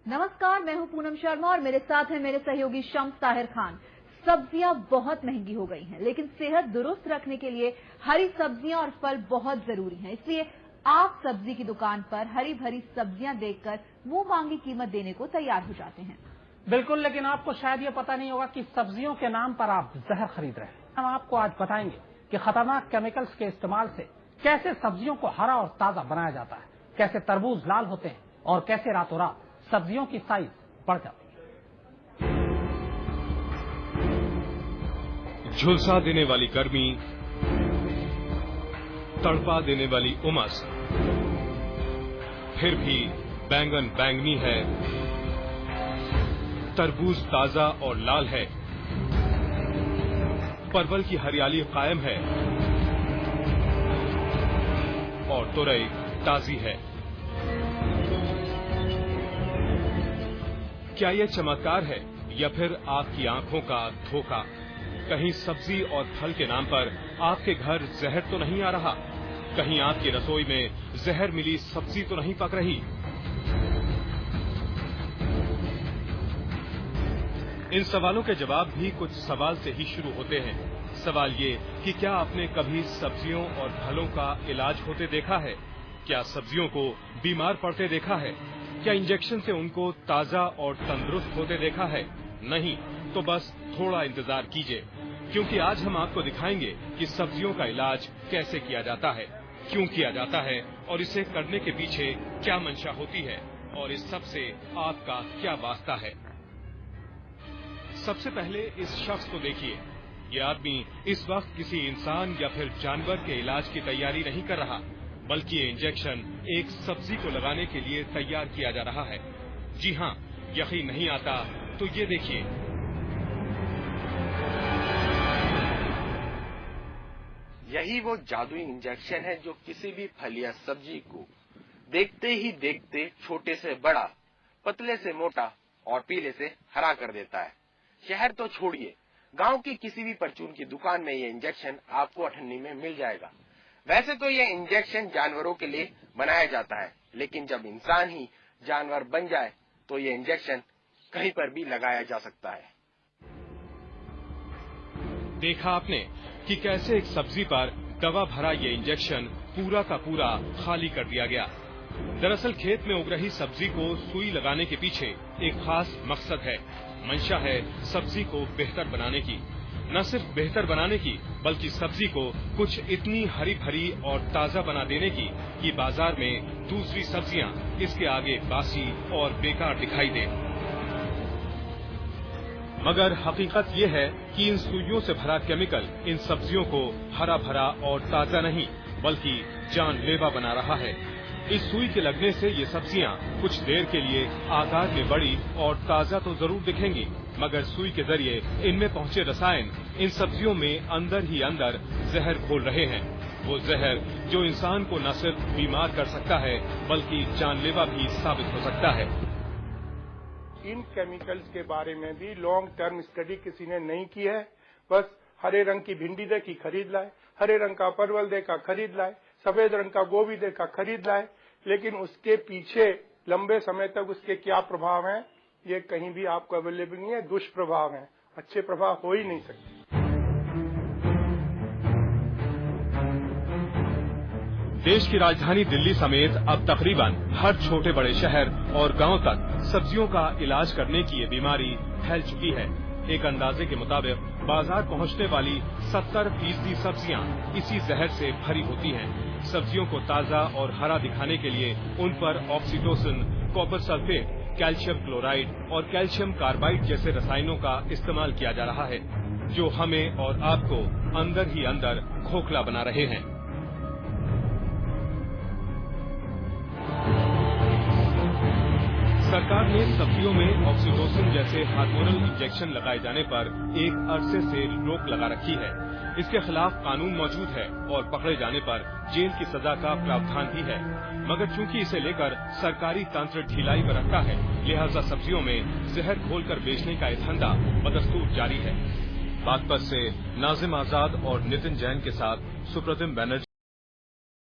नमस्कार, मैं हूं पूनम शर्मा और मेरे साथ है मेरे सहयोगी शम्स ताहिर खान। सब्जियां बहुत महंगी हो गई हैं, लेकिन सेहत दुरुस्त रखने के लिए हरी सब्जियां और फल बहुत जरूरी हैं। इसलिए आप सब्जी की दुकान पर हरी भरी सब्जियां देखकर मुंह मांगी कीमत देने को तैयार हो जाते हैं। बिल्कुल, लेकिन आपको शायद ये पता नहीं होगा कि सब्जियों के नाम पर आप जहर खरीद रहे हैं। हम आपको आज बताएंगे कि खतरनाक केमिकल्स के इस्तेमाल से कैसे सब्जियों को हरा और ताजा बनाया जाता है, कैसे तरबूज लाल होते हैं और कैसे रातों रात सब्जियों की साइज बढ़ जाती है। झुलसा देने वाली गर्मी, तड़पा देने वाली उमस, फिर भी बैंगन बैंगनी है, तरबूज ताजा और लाल है, परवल की हरियाली कायम है और तुरई ताजी है। क्या यह चमत्कार है या फिर आपकी आंखों का धोखा? कहीं सब्जी और फल के नाम पर आपके घर जहर तो नहीं आ रहा? कहीं आपकी रसोई में जहर मिली सब्जी तो नहीं पक रही? इन सवालों के जवाब भी कुछ सवाल से ही शुरू होते हैं। सवाल ये कि क्या आपने कभी सब्जियों और फलों का इलाज होते देखा है? क्या सब्जियों को बीमार पड़ते देखा है? क्या इंजेक्शन से उनको ताजा और तंदुरुस्त होते देखा है? नहीं तो बस थोड़ा इंतजार कीजिए, क्योंकि आज हम आपको दिखाएंगे कि सब्जियों का इलाज कैसे किया जाता है, क्यों किया जाता है और इसे करने के पीछे क्या मंशा होती है और इस सब से आपका क्या वास्ता है। सबसे पहले इस शख्स को देखिए। ये आदमी इस वक्त किसी इंसान या फिर जानवर के इलाज की तैयारी नहीं कर रहा, बल्कि ये इंजेक्शन एक सब्जी को लगाने के लिए तैयार किया जा रहा है। जी हाँ, यकीन नहीं आता तो ये देखिए। यही वो जादुई इंजेक्शन है जो किसी भी फल या सब्जी को देखते ही देखते छोटे से बड़ा, पतले से मोटा और पीले से हरा कर देता है। शहर तो छोड़िए, गांव की किसी भी परचून की दुकान में ये इंजेक्शन आपको अठन्नी में मिल जाएगा। वैसे तो ये इंजेक्शन जानवरों के लिए बनाया जाता है, लेकिन जब इंसान ही जानवर बन जाए तो ये इंजेक्शन कहीं पर भी लगाया जा सकता है। देखा आपने कि कैसे एक सब्जी पर दवा भरा ये इंजेक्शन पूरा का पूरा खाली कर दिया गया। दरअसल खेत में उग रही सब्जी को सुई लगाने के पीछे एक खास मकसद है। मंशा है सब्जी को बेहतर बनाने की। न सिर्फ बेहतर बनाने की, बल्कि सब्जी को कुछ इतनी हरी भरी और ताजा बना देने की कि बाजार में दूसरी सब्जियां इसके आगे बासी और बेकार दिखाई दे। मगर हकीकत ये है कि इन सुइयों से भरा केमिकल इन सब्जियों को हरा भरा और ताजा नहीं, बल्कि जानलेवा बना रहा है। इस सुई के लगने से ये सब्जियां कुछ देर के लिए आकार में बड़ी और ताजा तो जरूर दिखेंगी, मगर सुई के जरिए इनमें पहुंचे रसायन इन सब्जियों में अंदर ही अंदर जहर घोल रहे हैं। वो जहर जो इंसान को न सिर्फ बीमार कर सकता है, बल्कि जानलेवा भी साबित हो सकता है। इन केमिकल्स के बारे में भी लॉन्ग टर्म स्टडी किसी ने नहीं की है। बस हरे रंग की भिंडी देखी खरीद लाए, हरे रंग का परवल देखा खरीद लाए, सफेद रंग का गोभी देखा खरीद लाए, लेकिन उसके पीछे लंबे समय तक उसके क्या प्रभाव हैं ये कहीं भी आपको अवेलेबल नहीं है। दुष्प्रभाव हैं, अच्छे प्रभाव हो ही नहीं सकते। देश की राजधानी दिल्ली समेत अब तकरीबन हर छोटे बड़े शहर और गांव तक सब्जियों का इलाज करने की ये बीमारी फैल चुकी है। एक अंदाजे के मुताबिक बाजार पहुंचने वाली 70% सब्जियां इसी जहर से भरी होती हैं। सब्जियों को ताजा और हरा दिखाने के लिए उन पर oxytocin, copper sulphate, calcium chloride और कैल्शियम कार्बाइड जैसे रसायनों का इस्तेमाल किया जा रहा है, जो हमें और आपको अंदर ही अंदर खोखला बना रहे हैं। सरकार ने सब्जियों में ऑक्सीटोसिन जैसे हार्मोनल इंजेक्शन लगाए जाने पर एक अरसे से रोक लगा रखी है। इसके खिलाफ कानून मौजूद है और पकड़े जाने पर जेल की सजा का प्रावधान भी है, मगर चूंकि इसे लेकर सरकारी तंत्र ढिलाई बरतता है, लिहाजा सब्जियों में जहर घोलकर बेचने का यह धंधा बदस्तूर जारी है। बागपत से नाजिम आजाद और नितिन जैन के साथ सुप्रतिम बैनर्जी।